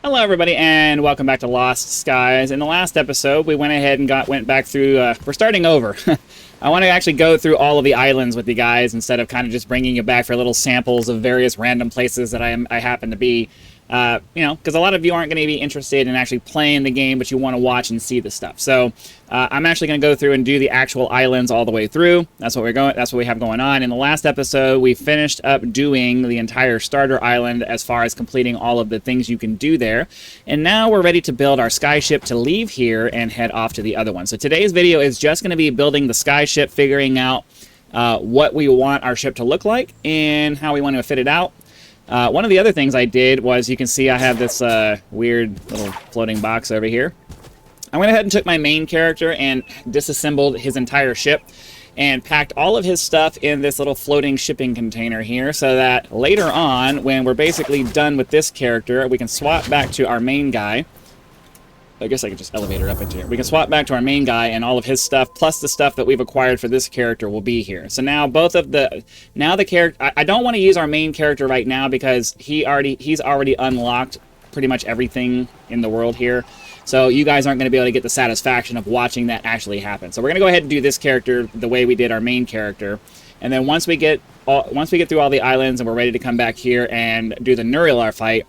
Hello, everybody, and welcome back to Lost Skies. In the last episode, we went ahead and went back through. We're starting over. I want to actually go through all of the islands with you guys instead of kind of just bringing you back for little samples of various random places that I happen to be. Because a lot of you aren't going to be interested in actually playing the game, but you want to watch and see the stuff. So I'm actually going to go through and do the actual islands all the way through. That's what we're going. That's what we have going on. In the last episode, we finished up doing the entire starter island as far as completing all of the things you can do there, and now we're ready to build our skyship to leave here and head off to the other one. So today's video is just going to be building the skyship, figuring out what we want our ship to look like and how we want to fit it out. One of the other things I did was, you can see I have this weird little floating box over here. I went ahead and took my main character and disassembled his entire ship and packed all of his stuff in this little floating shipping container here, so that later on, when we're basically done with this character, we can swap back to our main guy. I guess I could just elevate her up into here. We can swap back to our main guy, and all of his stuff, plus the stuff that we've acquired for this character, will be here. So now the character, I don't want to use our main character right now because he's already unlocked pretty much everything in the world here. So you guys aren't going to be able to get the satisfaction of watching that actually happen. So we're going to go ahead and do this character the way we did our main character. And then once we get through all the islands and we're ready to come back here and do the Nurilar fight,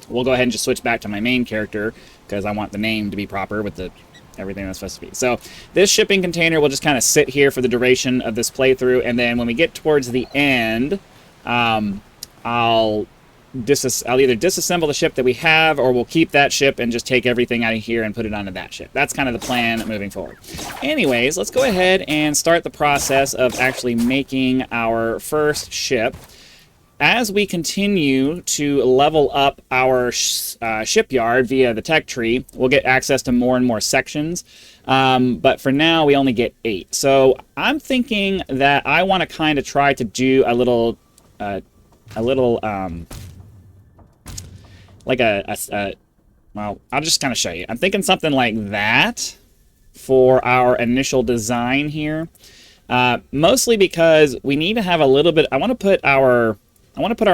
we'll go ahead and just switch back to my main character because I want the name to be proper with everything that's supposed to be. So this shipping container will just kind of sit here for the duration of this playthrough, and then when we get towards the end, I'll either disassemble the ship that we have, or we'll keep that ship and just take everything out of here and put it onto that ship. That's kind of the plan moving forward. Anyways, let's go ahead and start the process of actually making our first ship. As we continue to level up our shipyard via the tech tree, we'll get access to more and more sections. But for now, we only get 8. So I'm thinking that I want to kind of try to do a little, well, I'll just kind of show you. I'm thinking something like that for our initial design here. Mostly because we need to have a little bit, I want to put our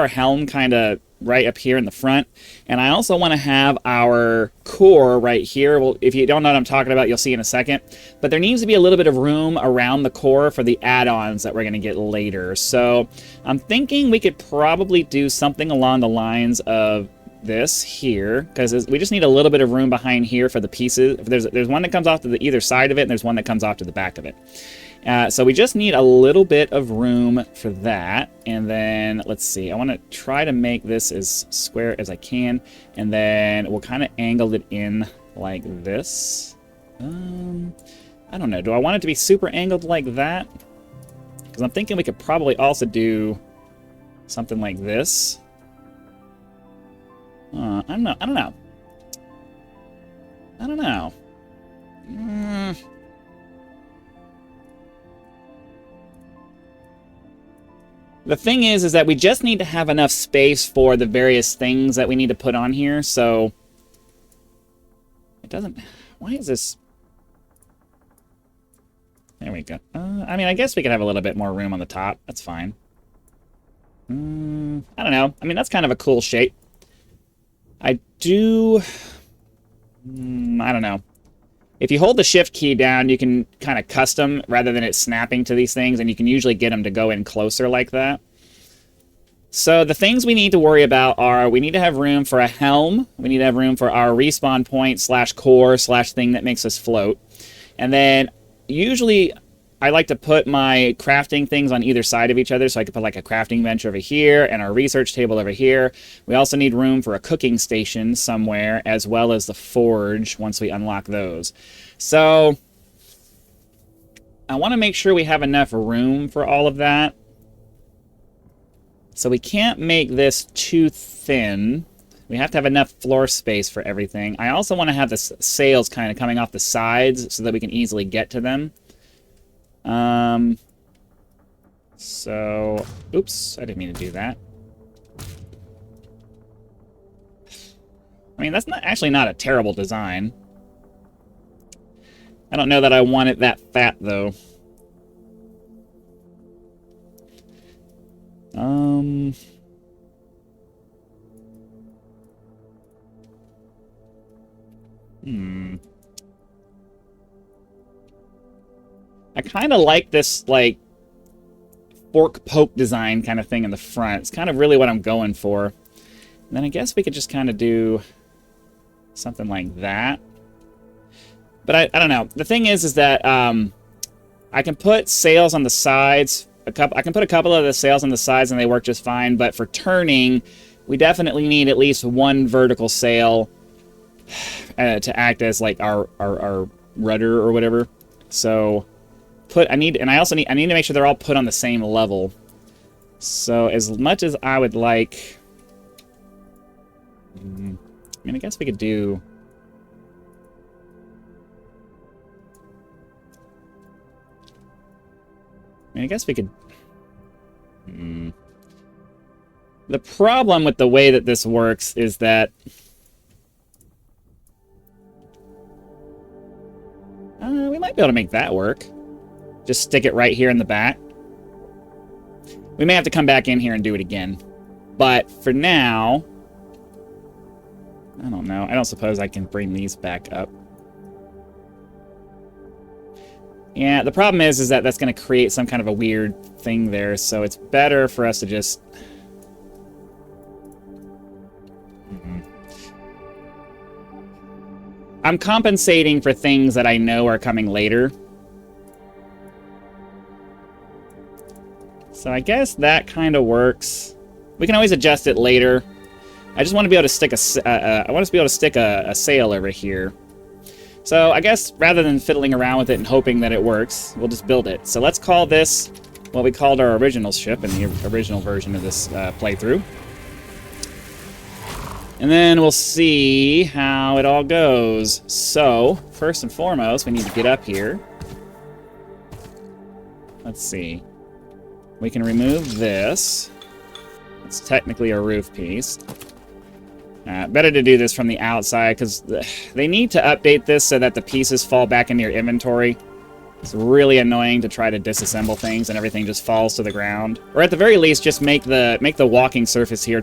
helm kind of right up here in the front, and I also want to have our core right here. Well, if you don't know what I'm talking about, you'll see in a second. But there needs to be a little bit of room around the core for the add-ons that we're going to get later. So I'm thinking we could probably do something along the lines of this here, because we just need a little bit of room behind here for the pieces. There's one that comes off to either side of it, and there's one that comes off to the back of it. So we just need a little bit of room for that. And then, let's see, I want to try to make this as square as I can. And then we'll kind of angle it in like this. I don't know. Do I want it to be super angled like that? Because I'm thinking we could probably also do something like this. I don't know. I don't know. I don't know. The thing is that we just need to have enough space for the various things that we need to put on here, so it doesn't... Why is this... There we go. I mean, I guess we could have a little bit more room on the top. That's fine. I don't know. I mean, that's kind of a cool shape. I do... I don't know. If you hold the shift key down, you can kind of custom rather than it snapping to these things, and you can usually get them to go in closer like that. So the things we need to worry about are, we need to have room for a helm, we need to have room for our respawn point / core / thing that makes us float. And then usually I like to put my crafting things on either side of each other, so I could put like a crafting bench over here and our research table over here. We also need room for a cooking station somewhere, as well as the forge once we unlock those. So I want to make sure we have enough room for all of that. So we can't make this too thin. We have to have enough floor space for everything. I also want to have the sails kind of coming off the sides so that we can easily get to them. So, oops, I didn't mean to do that. I mean, that's actually not a terrible design. I don't know that I want it that fat, though. Hmm. I kind of like this, like, fork poke design kind of thing in the front. It's kind of really what I'm going for. And then I guess we could just kind of do something like that. But I don't know. The thing is that I can put sails on the sides. I can put a couple of the sails on the sides and they work just fine. But for turning, we definitely need at least one vertical sail to act as like our rudder or whatever. So I need to make sure they're all put on the same level. So as much as I would like, I mean, I guess we could do. I mean, I guess we could. The problem with the way that this works is that we might be able to make that work. Just stick it right here in the back. We may have to come back in here and do it again. But for now, I don't know. I don't suppose I can bring these back up. Yeah, the problem is that that's going to create some kind of a weird thing there, so it's better for us to just... I'm compensating for things that I know are coming later. So I guess that kind of works. We can always adjust it later. I just want to be able to stick a sail over here. So I guess rather than fiddling around with it and hoping that it works, we'll just build it. So let's call this what we called our original ship in the original version of this playthrough. And then we'll see how it all goes. So, first and foremost, we need to get up here. Let's see. We can remove this. It's technically a roof piece. Better to do this from the outside, because they need to update this so that the pieces fall back into your inventory. It's really annoying to try to disassemble things and everything just falls to the ground. Or at the very least, just make the walking surface here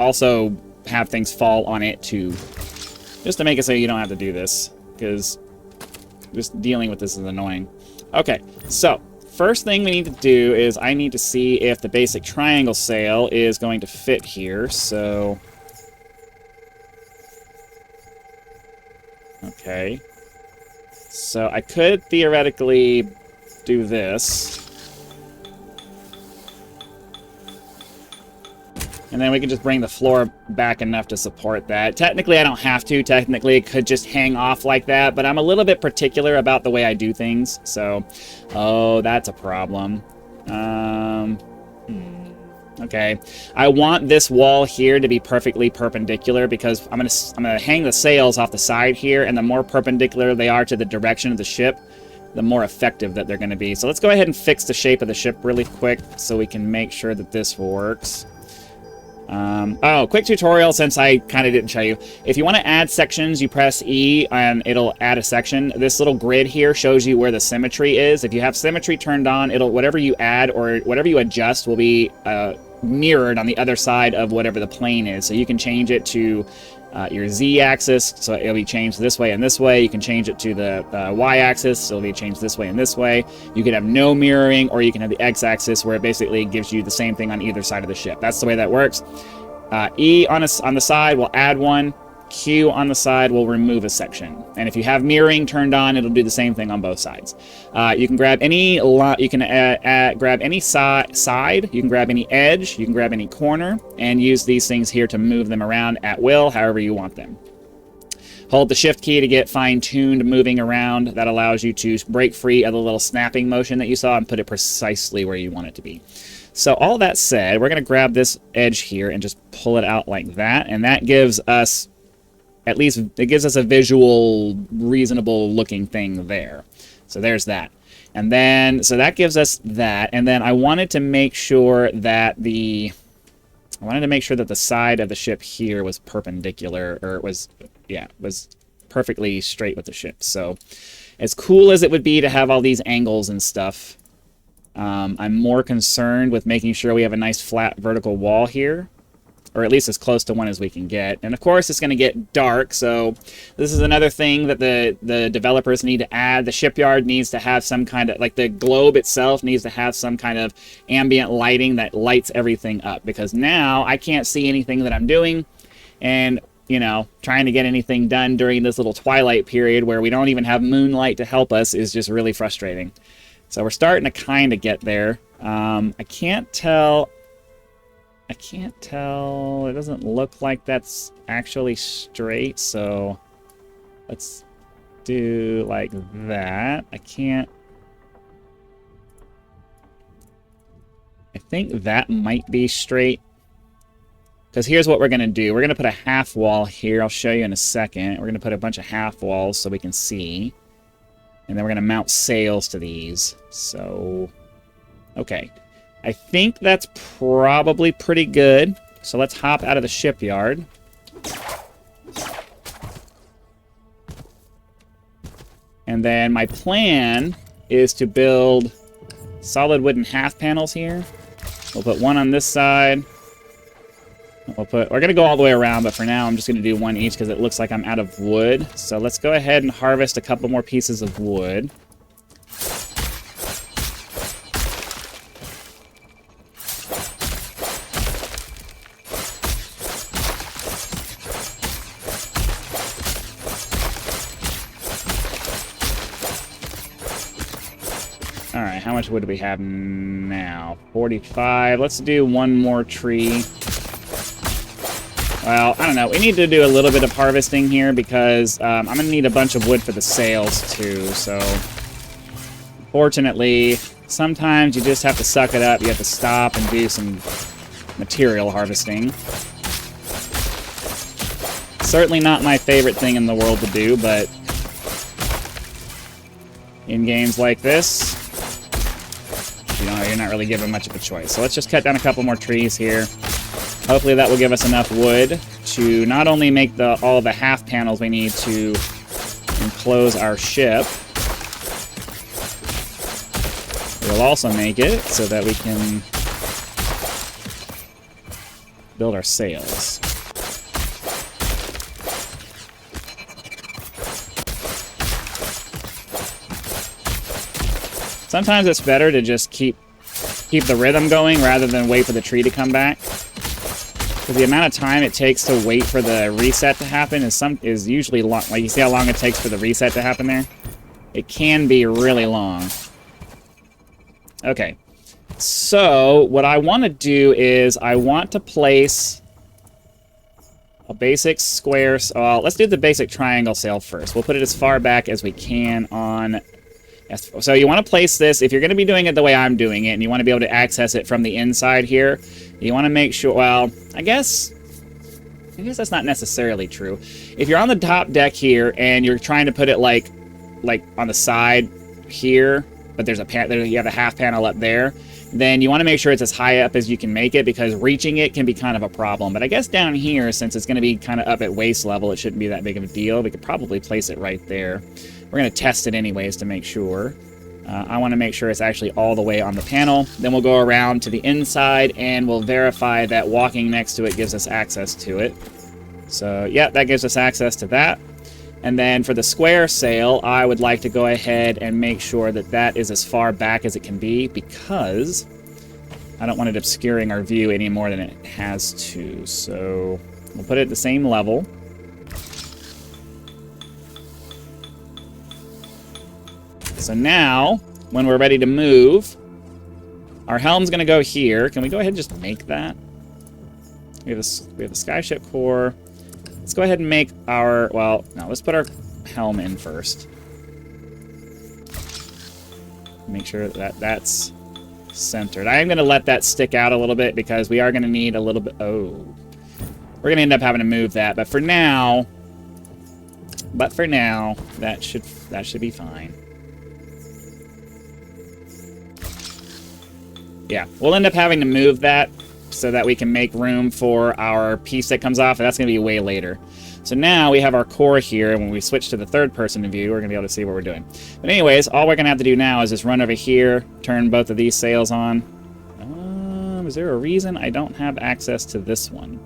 also have things fall on it too. Just to make it so you don't have to do this, because just dealing with this is annoying. Okay, so first thing we need to do is I need to see if the basic triangle sail is going to fit here, so... Okay. So I could theoretically do this. And then we can just bring the floor back enough to support that. Technically, I don't have to. Technically, it could just hang off like that. But I'm a little bit particular about the way I do things. So, oh, that's a problem. Okay. I want this wall here to be perfectly perpendicular because I'm gonna hang the sails off the side here, and the more perpendicular they are to the direction of the ship, the more effective that they're going to be. So let's go ahead and fix the shape of the ship really quick so we can make sure that this works. Oh, quick tutorial since I kind of didn't show you. If you want to add sections, you press E and it'll add a section. This little grid here shows you where the symmetry is. If you have symmetry turned on, whatever you add or whatever you adjust will be mirrored on the other side of whatever the plane is. So you can change it to your Z-axis, so it'll be changed this way and this way. You can change it to the Y-axis, so it'll be changed this way and this way. You can have no mirroring, or you can have the X-axis, where it basically gives you the same thing on either side of the ship. That's the way that works. E on the side will add one. Q on the side will remove a section. And if you have mirroring turned on, it'll do the same thing on both sides. You can grab any grab any side, you can grab any edge, you can grab any corner, and use these things here to move them around at will, however you want them. Hold the shift key to get fine-tuned moving around. That allows you to break free of the little snapping motion that you saw and put it precisely where you want it to be. So all that said, we're going to grab this edge here and just pull it out like that, and that gives us at least it gives us a visual, reasonable looking thing there. So there's that. And then, so that gives us that. And then I wanted to make sure that the side of the ship here was perpendicular, or was perfectly straight with the ship. So as cool as it would be to have all these angles and stuff, I'm more concerned with making sure we have a nice flat vertical wall here. or at least as close to one as we can get. And of course, it's going to get dark, so this is another thing that the developers need to add. The shipyard needs to have some kind of, like the globe itself needs to have some kind of ambient lighting that lights everything up, because now I can't see anything that I'm doing, and you know, trying to get anything done during this little twilight period where we don't even have moonlight to help us is just really frustrating. So we're starting to kind of get there. I can't tell. It doesn't look like that's actually straight, so let's do like that. I think that might be straight. Because here's what we're going to do. We're going to put a half wall here. I'll show you in a second. We're going to put a bunch of half walls so we can see. And then we're going to mount sails to these. So, okay. I think that's probably pretty good. So let's hop out of the shipyard. And then my plan is to build solid wooden half panels here. We'll put one on this side. We're going to go all the way around, but for now I'm just going to do one each because it looks like I'm out of wood. So let's go ahead and harvest a couple more pieces of wood. Alright, how much wood do we have now? 45. Let's do one more tree. Well, I don't know. We need to do a little bit of harvesting here because I'm going to need a bunch of wood for the sails too. So, fortunately, sometimes you just have to suck it up. You have to stop and do some material harvesting. Certainly not my favorite thing in the world to do, but in games like this, you know, you're not really given much of a choice. So let's just cut down a couple more trees here. Hopefully that will give us enough wood to not only make all the half panels we need to enclose our ship, it will also make it so that we can build our sails. Sometimes it's better to just keep the rhythm going rather than wait for the tree to come back. Because the amount of time it takes to wait for the reset to happen is usually long. Like, you see how long it takes for the reset to happen there? It can be really long. Okay. So, what I want to do is I want to place a basic square... let's do the basic triangle sail first. We'll put it as far back as we can on... So you want to place this, if you're going to be doing it the way I'm doing it, and you want to be able to access it from the inside here, you want to make sure, well, I guess that's not necessarily true. If you're on the top deck here, and you're trying to put it like on the side here, but you have a half panel up there, then you want to make sure it's as high up as you can make it, because reaching it can be kind of a problem. But I guess down here, since it's going to be kind of up at waist level, it shouldn't be that big of a deal. We could probably place it right there. We're going to test it anyways to make sure. I want to make sure it's actually all the way on the panel. Then we'll go around to the inside and we'll verify that walking next to it gives us access to it. So, yeah, that gives us access to that. And then for the square sail, I would like to go ahead and make sure that that is as far back as it can be, because I don't want it obscuring our view any more than it has to. So we'll put it at the same level. So now, when we're ready to move, our helm's going to go here. Can we go ahead and just make that? We have the skyship core. Let's go ahead and make our... Well, no, let's put our helm in first. Make sure that that's centered. I am going to let that stick out a little bit because we are going to need a little bit... Oh. We're going to end up having to move that. But for now, that should be fine. Yeah, we'll end up having to move that so that we can make room for our piece that comes off, and that's going to be way later. So now we have our core here, and when we switch to the third-person view, we're going to be able to see what we're doing. But anyways, all we're going to have to do now is just run over here, turn both of these sails on. Is there a reason I don't have access to this one?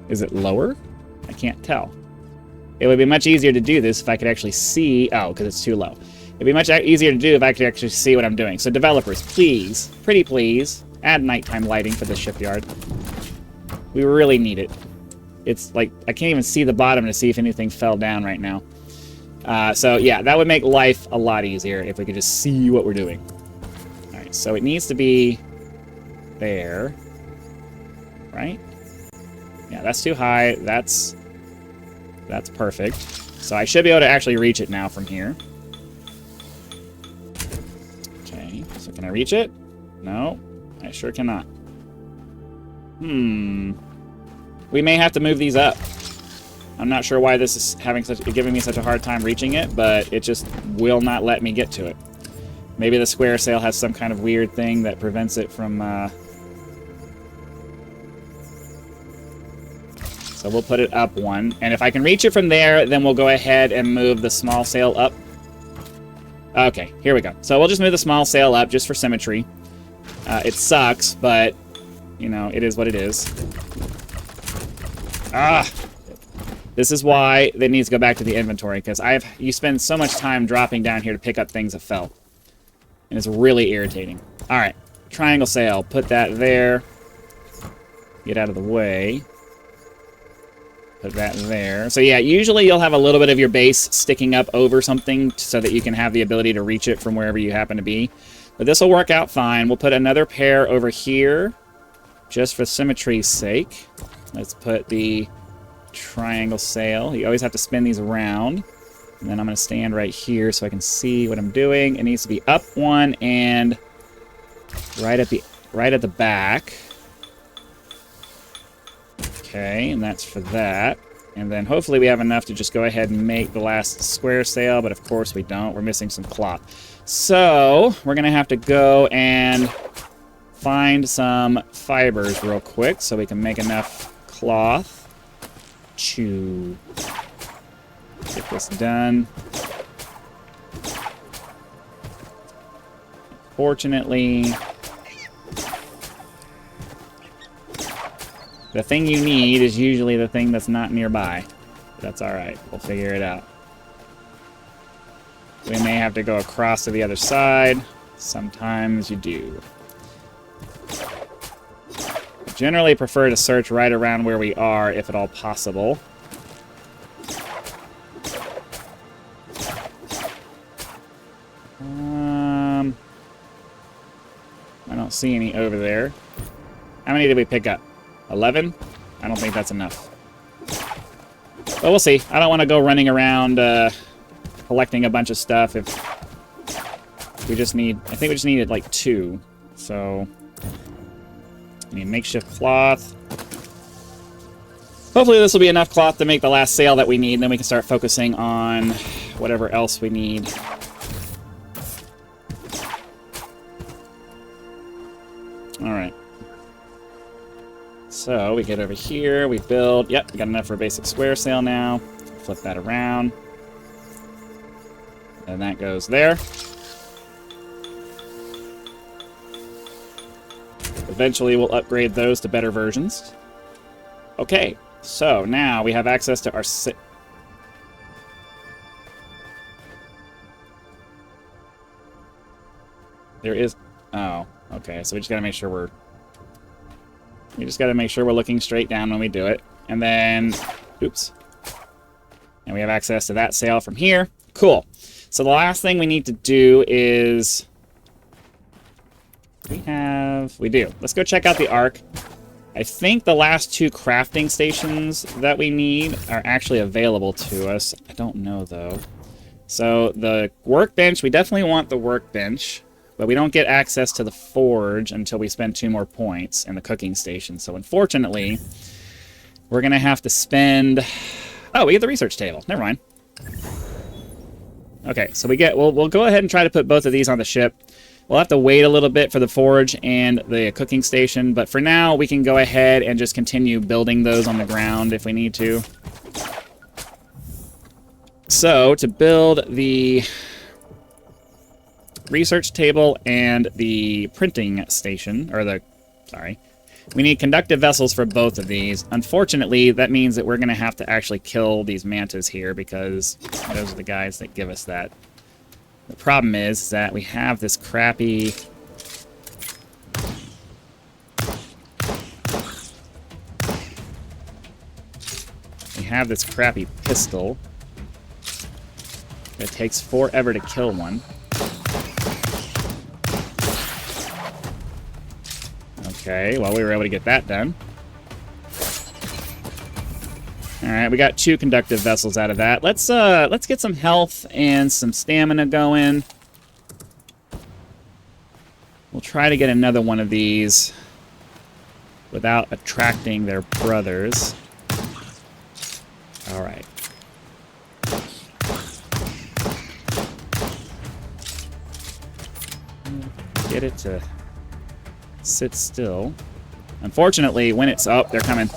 Is it lower? I can't tell. It would be much easier to do this if I could actually see... Oh, because it's too low. It'd be much easier to do if I could actually see what I'm doing. So developers, please, pretty please, add nighttime lighting for the shipyard. We really need it. It's like, I can't even see the bottom to see if anything fell down right now. So yeah, that would make life a lot easier if we could just see what we're doing. All right, so it needs to be there, right? Yeah, that's too high. That's perfect. So I should be able to actually reach it now from here. Okay, so can I reach it? No, I sure cannot. We may have to move these up. I'm not sure why this is giving me such a hard time reaching it, but it just will not let me get to it. Maybe the square sail has some kind of weird thing that prevents it from... So we'll put it up one. And if I can reach it from there, then we'll go ahead and move the small sail up. Okay, here we go. So we'll just move the small sail up just for symmetry. It sucks, but, you know, it is what it is. This is why they need to go back to the inventory, because you spend so much time dropping down here to pick up things that fell. And it's really irritating. Alright, triangle sail. Put that there. Get out of the way. Put that there. So yeah, usually you'll have a little bit of your base sticking up over something so that you can have the ability to reach it from wherever you happen to be. But this will work out fine. We'll put another pair over here just for symmetry's sake. Let's put the triangle sail. You always have to spin these around. And then I'm going to stand right here so I can see what I'm doing. It needs to be up one and right at the back. Okay, and that's for that. And then hopefully we have enough to just go ahead and make the last square sail, but of course we don't. We're missing some cloth. So we're going to have to go and find some fibers real quick so we can make enough cloth to get this done. Fortunately, the thing you need is usually the thing that's not nearby. That's alright. We'll figure it out. We may have to go across to the other side. Sometimes you do. I generally prefer to search right around where we are, if at all possible. I don't see any over there. How many did we pick up? 11? I don't think that's enough. But we'll see. I don't want to go running around collecting a bunch of stuff if we just need... I think we just needed like 2. So... I need makeshift cloth. Hopefully this will be enough cloth to make the last sail that we need, and then we can start focusing on whatever else we need. Alright. So, we get over here, we build... Yep, we got enough for a basic square sail now. Flip that around. And that goes there. Eventually, we'll upgrade those to better versions. Okay, so now we have access to our... There is... Oh, okay, so we just gotta make sure we're... We just gotta make sure we're looking straight down when we do it. And then... Oops. And we have access to that sail from here. Cool. So the last thing we need to do is... We do. Let's go check out the Ark. I think the last 2 crafting stations that we need are actually available to us. I don't know, though. So the workbench, we definitely want the workbench. But we don't get access to the forge until we spend 2 more points in the cooking station. So unfortunately, we're going to have to spend... Oh, we get the research table. Never mind. Okay, so we'll go ahead and try to put both of these on the ship. We'll have to wait a little bit for the forge and the cooking station. But for now, we can go ahead and just continue building those on the ground if we need to. So, to build the... research table and the printing station, or the We need conductive vessels for both of these. Unfortunately, that means that we're going to have to actually kill these mantas here because those are the guys that give us that. The problem is that we have this crappy... pistol. It takes forever to kill one. Okay, well, we were able to get that done. Alright, we got 2 conductive vessels out of that. Let's get some health and some stamina going. We'll try to get another one of these without attracting their brothers. Alright. Get it to sit still. Unfortunately, when it's up, they're coming.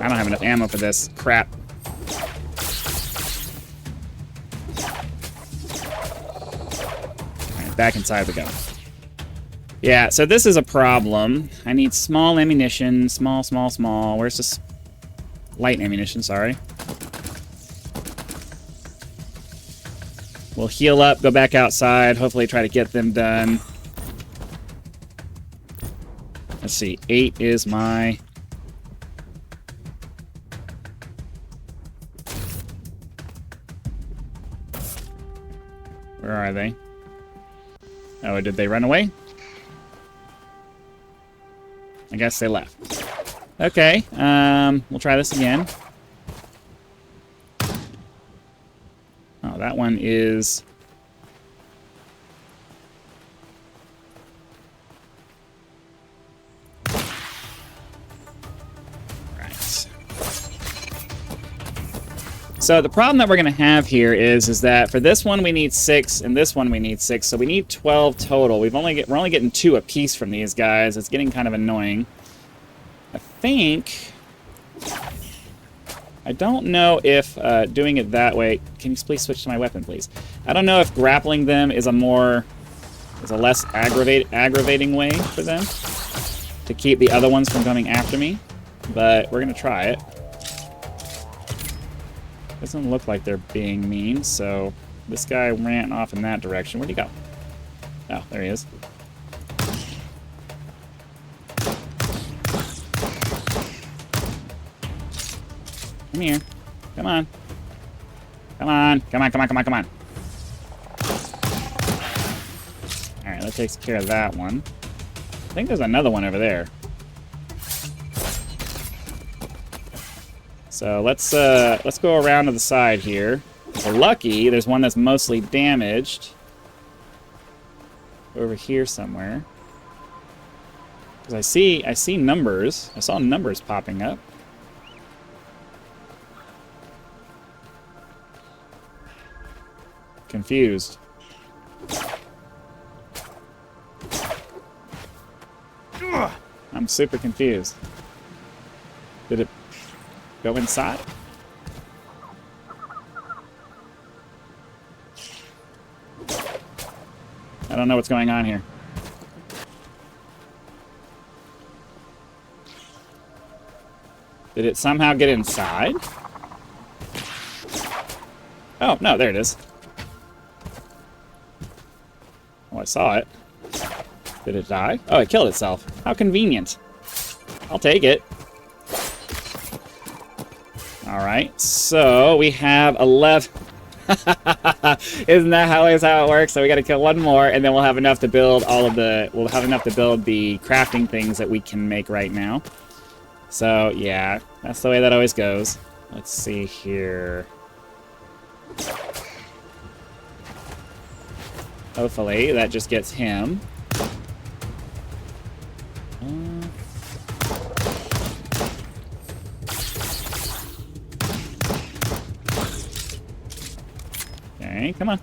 I don't have enough ammo for this crap. Alright, back inside we go. Yeah, so this is a problem. I need small ammunition. Small. Where's this? Light ammunition, sorry. We'll heal up, go back outside, hopefully try to get them done. Let's see, 8 is my... Where are they? Oh, did they run away? I guess they left. Okay, we'll try this again. Oh, that one is... Right. So the problem that we're going to have here is that for this one we need 6, and this one we need 6, so we need 12 total. We're only getting 2 apiece from these guys. It's getting kind of annoying. I think... I don't know if doing it that way... Can you please switch to my weapon, please? I don't know if grappling them is a less aggravating way for them to keep the other ones from coming after me, but we're going to try it. Doesn't look like they're being mean, so this guy ran off in that direction. Where'd he go? Oh, there he is. Come here. Come on. Come on. Come on, come on, come on, come on. Alright, that takes care of that one. I think there's another one over there. So let's go around to the side here. If we're lucky, there's one that's mostly damaged. Over here somewhere. Because I see numbers. I saw numbers popping up. Confused. I'm super confused. Did it go inside? I don't know what's going on here. Did it somehow get inside? Oh, no, there it is. Oh, I saw it. Did it die? Oh, it killed itself. How convenient. I'll take it. Alright, so we have 11. Isn't that always how it works? So we gotta kill one more, and then we'll have enough to build we'll have enough to build the crafting things that we can make right now. So, yeah, that's the way that always goes. Let's see here. Hopefully, that just gets him. Okay, come on.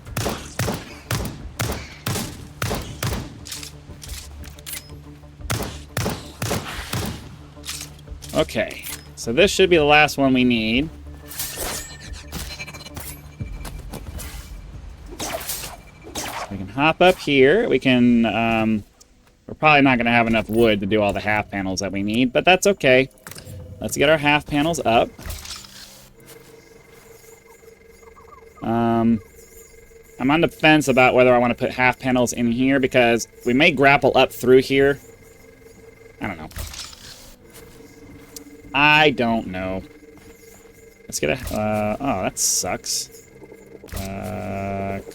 Okay, so this should be the last one we need. We can hop up here. We can, we're probably not going to have enough wood to do all the half panels that we need, but that's okay. Let's get our half panels up. I'm on the fence about whether I want to put half panels in here because we may grapple up through here. I don't know. I don't know. Let's get a... oh, that sucks.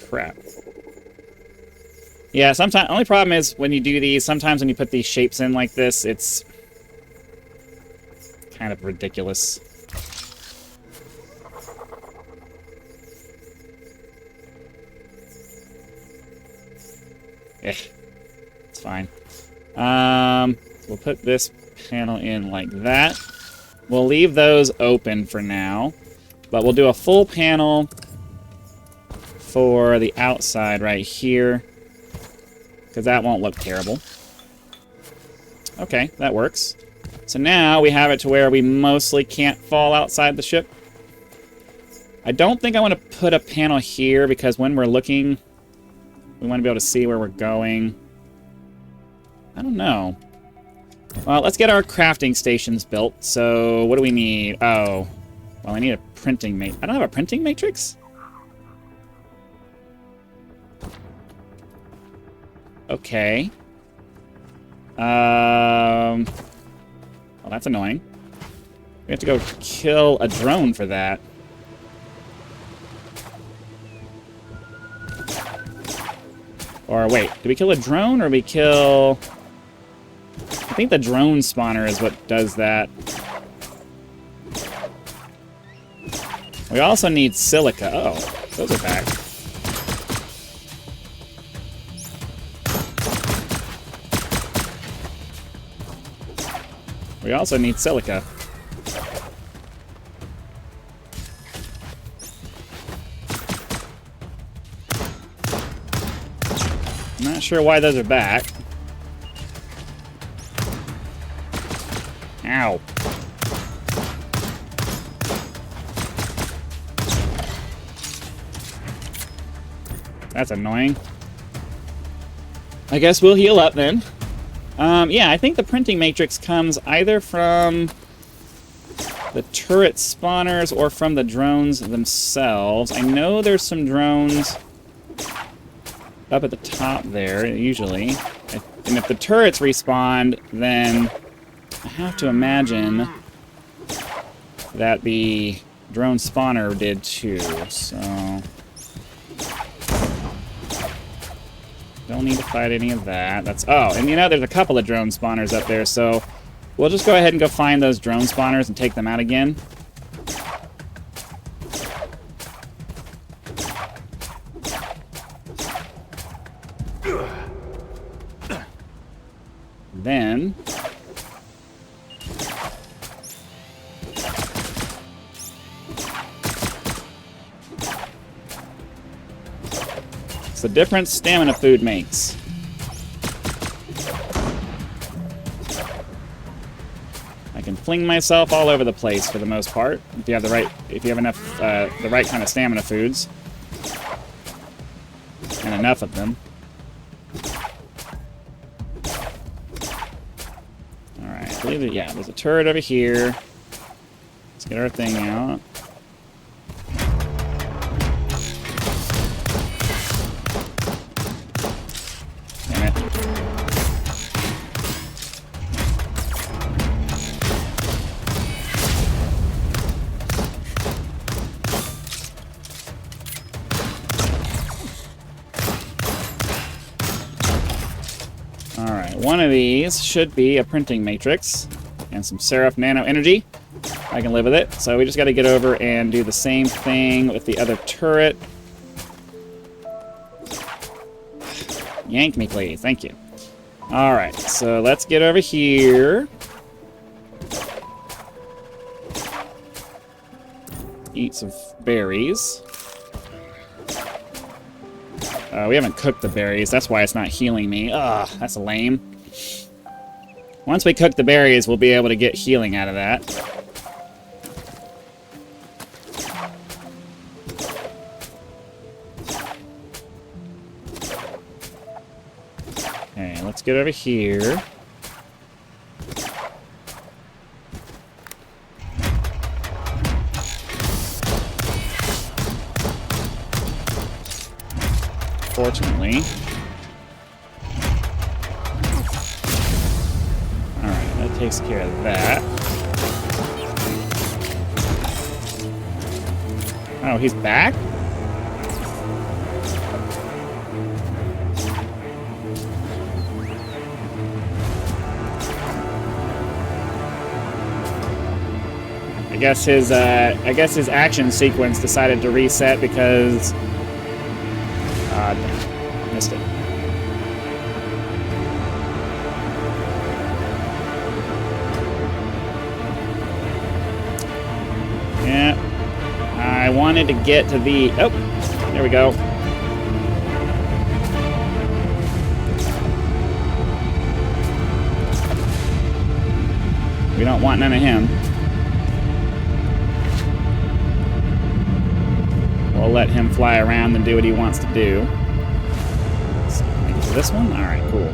Crap. Yeah, sometimes... only problem is when you do these, sometimes when you put these shapes in like this, it's kind of ridiculous. Eh, it's fine. We'll put this panel in like that. We'll leave those open for now, but we'll do a full panel for the outside right here, because that won't look terrible. Okay, that works. So now we have it to where we mostly can't fall outside the ship. I don't think I want to put a panel here, because when we're looking, we want to be able to see where we're going. I don't know. Well, let's get our crafting stations built. So, what do we need? Oh, well, I need a printing matrix. I don't have a printing matrix? Okay. Well, that's annoying. We have to go kill a drone for that. Or wait, did we kill a drone or we kill... I think the drone spawner is what does that. We also need silica. Oh, those are back. We also need silica. I'm not sure why those are back. Ow. That's annoying. I guess we'll heal up then. Yeah, I think the printing matrix comes either from the turret spawners or from the drones themselves. I know there's some drones up at the top there, usually. And if the turrets respawned, then I have to imagine that the drone spawner did too, so... don't need to fight any of that. That's... oh, and you know, there's a couple of drone spawners up there, so we'll just go ahead and go find those drone spawners and take them out again. Then... it's the difference stamina food makes. I can fling myself all over the place for the most part, if you have the right, if you have enough, the right kind of stamina foods, and enough of them. All right, I believe that, yeah, there's a turret over here. Let's get our thing out. One of these should be a printing matrix and some Seraph Nano Energy. I can live with it. So we just got to get over and do the same thing with the other turret. Yank me, please. Thank you. All right, so let's get over here. Eat some berries. We haven't cooked the berries. That's why it's not healing me. Ugh, that's lame. Once we cook the berries, we'll be able to get healing out of that. Okay, let's get over here. Fortunately. Alright, that takes care of that. Oh, he's back? I guess his action sequence decided to reset because missed it. Yeah. I wanted to get to the... Oh, there we go. We don't want none of him. We'll let him fly around and do what he wants to do. So, make it to this one? Alright, cool.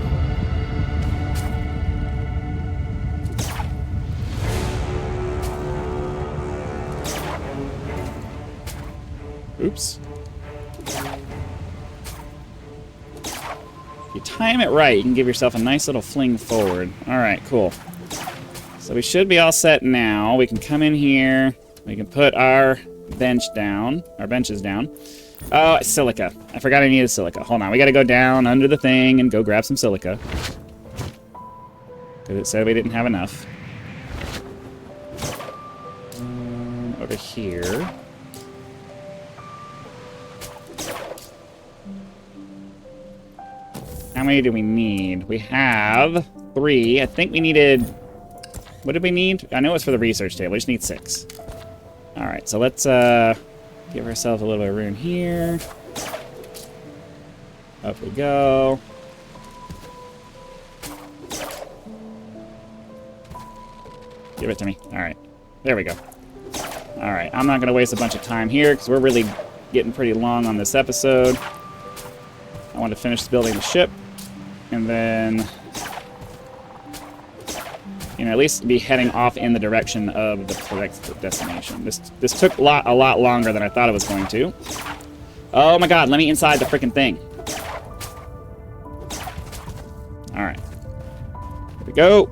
Oops. If you time it right, you can give yourself a nice little fling forward. Alright, cool. So we should be all set now. We can come in here. We can put our benches down. Oh, silica. I forgot I needed silica. Hold on, we gotta go down under the thing and go grab some silica. Because it said we didn't have enough. Over here. How many do we need? We have 3. I think we needed... What did we need? I know it's for the research table. We just need 6. Alright, so let's give ourselves a little bit of room here. Up we go. Give it to me. Alright. There we go. Alright, I'm not going to waste a bunch of time here because we're really getting pretty long on this episode. I want to finish building the ship. And then... you know, at least be heading off in the direction of the correct destination. This took a lot longer than I thought it was going to. Oh my god, let me inside the freaking thing. Alright. Here we go.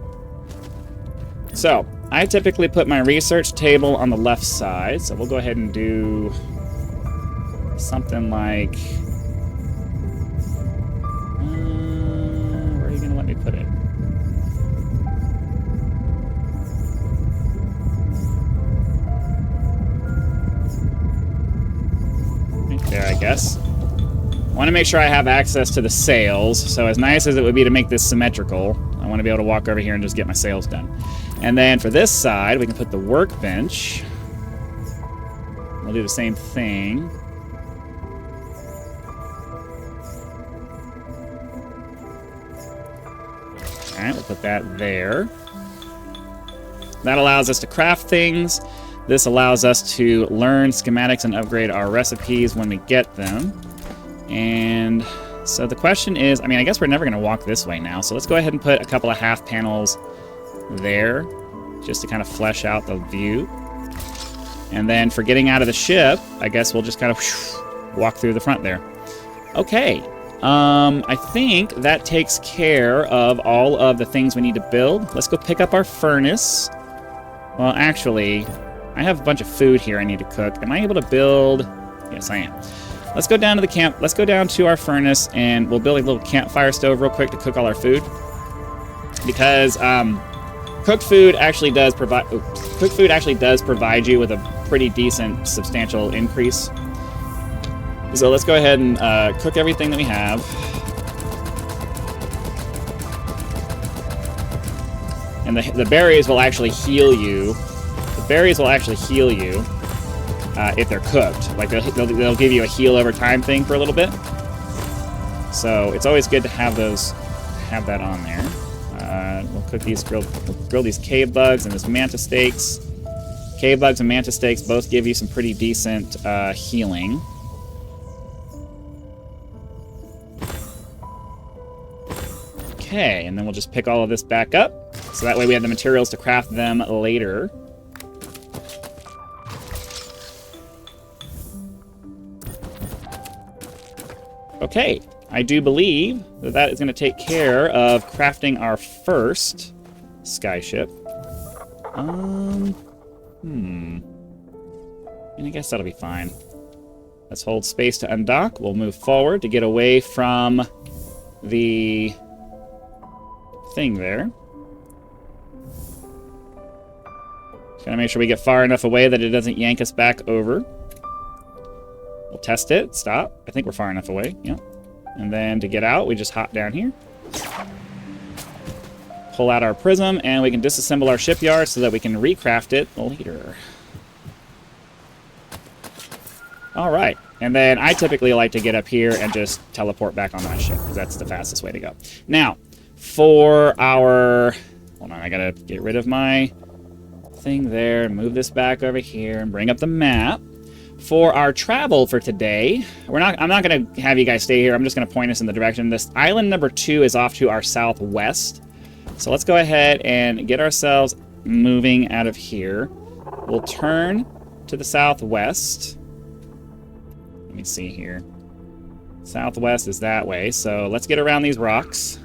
So, I typically put my research table on the left side, so we'll go ahead and do something like... where are you going to let me put it? There, I guess. I want to make sure I have access to the sails, so as nice as it would be to make this symmetrical, I want to be able to walk over here and just get my sails done. And then for this side, we can put the workbench. We'll do the same thing. Alright, we'll put that there. That allows us to craft things. This allows us to learn schematics and upgrade our recipes when we get them. And so the question is, I mean, I guess we're never going to walk this way now, so let's go ahead and put a couple of half panels there, just to kind of flesh out the view. And then for getting out of the ship, I guess we'll just kind of walk through the front there. Okay, I think that takes care of all of the things we need to build. Let's go pick up our furnace. Well, actually... I have a bunch of food here I need to cook. Am I able to build? Yes, I am. Let's go down to the camp. Let's go down to our furnace, and we'll build a little campfire stove real quick to cook all our food. Because cooked food actually does provide you with a pretty decent, substantial increase. So let's go ahead and cook everything that we have. And the berries will actually heal you. Berries will actually heal you if they're cooked. Like they'll give you a heal over time thing for a little bit. So it's always good to have that on there. We'll cook these, grill these cave bugs and this mantis steaks. Cave bugs and mantis steaks both give you some pretty decent healing. Okay, and then we'll just pick all of this back up. So that way we have the materials to craft them later. Okay, I do believe that that is going to take care of crafting our first skyship. And I guess that'll be fine. Let's hold space to undock. We'll move forward to get away from the thing there. Just gotta make sure we get far enough away that it doesn't yank us back over. We'll test it. Stop. I think we're far enough away. Yep. And then to get out, we just hop down here. Pull out our prism, and we can disassemble our shipyard so that we can recraft it later. All right. And then I typically like to get up here and just teleport back on my ship, because that's the fastest way to go. Now, for our... Hold on, I gotta get rid of my thing there, move this back over here, and bring up the map. For our travel for today, I'm not going to have you guys stay here. I'm just going to point us in the direction. This island number 2 is off to our southwest. So let's go ahead and get ourselves moving out of here. We'll turn to the southwest. Let me see here. Southwest is that way. So let's get around these rocks.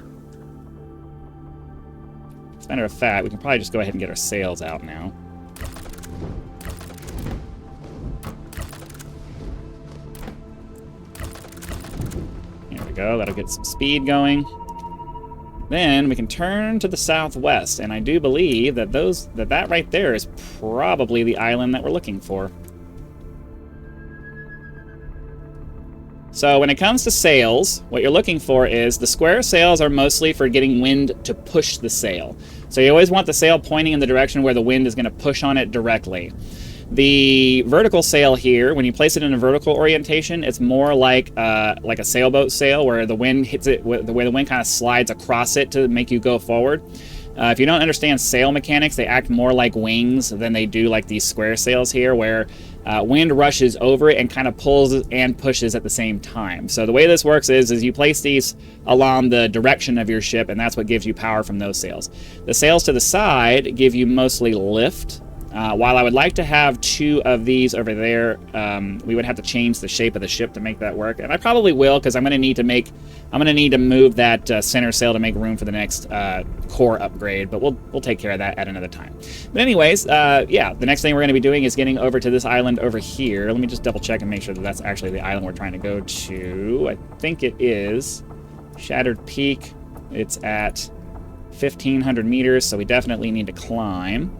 As a matter of fact, we can probably just go ahead and get our sails out now. Go. That'll get some speed going. Then we can turn to the southwest, and I do believe that that right there is probably the island that we're looking for. So when it comes to sails, what you're looking for is the square sails are mostly for getting wind to push the sail. So you always want the sail pointing in the direction where the wind is going to push on it directly. The vertical sail here, when you place it in a vertical orientation, it's more like a sailboat sail, where the wind hits it, the way the wind kind of slides across it to make you go forward. If you don't understand sail mechanics, they act more like wings than they do like these square sails here, where wind rushes over it and kind of pulls and pushes at the same time. So the way this works is you place these along the direction of your ship, and that's what gives you power from those sails. The sails to the side give you mostly lift. While I would like to have 2 of these over there, we would have to change the shape of the ship to make that work, and I probably will, because I'm going to need to move that center sail to make room for the next core upgrade. But we'll take care of that at another time. But anyways, yeah, the next thing we're going to be doing is getting over to this island over here. Let me just double check and make sure that that's actually the island we're trying to go to. I think it is Shattered Peak. It's at 1,500 meters, so we definitely need to climb.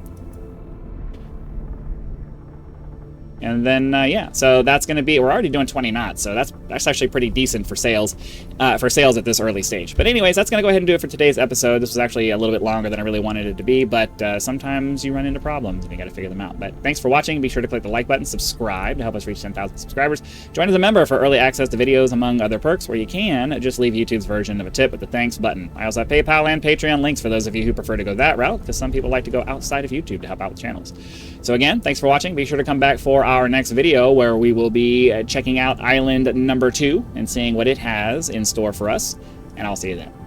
And then, yeah, so that's going to be, we're already doing 20 knots, so that's actually pretty decent for sails at this early stage. But anyways, that's going to go ahead and do it for today's episode. This was actually a little bit longer than I really wanted it to be, but sometimes you run into problems and you got to figure them out. But thanks for watching. Be sure to click the like button, subscribe to help us reach 10,000 subscribers. Join as a member for early access to videos, among other perks, where you can just leave YouTube's version of a tip with the thanks button. I also have PayPal and Patreon links for those of you who prefer to go that route, because some people like to go outside of YouTube to help out with channels. So again, thanks for watching. Be sure to come back for our next video, where we will be checking out island number 2 and seeing what it has in store for us. And I'll see you then.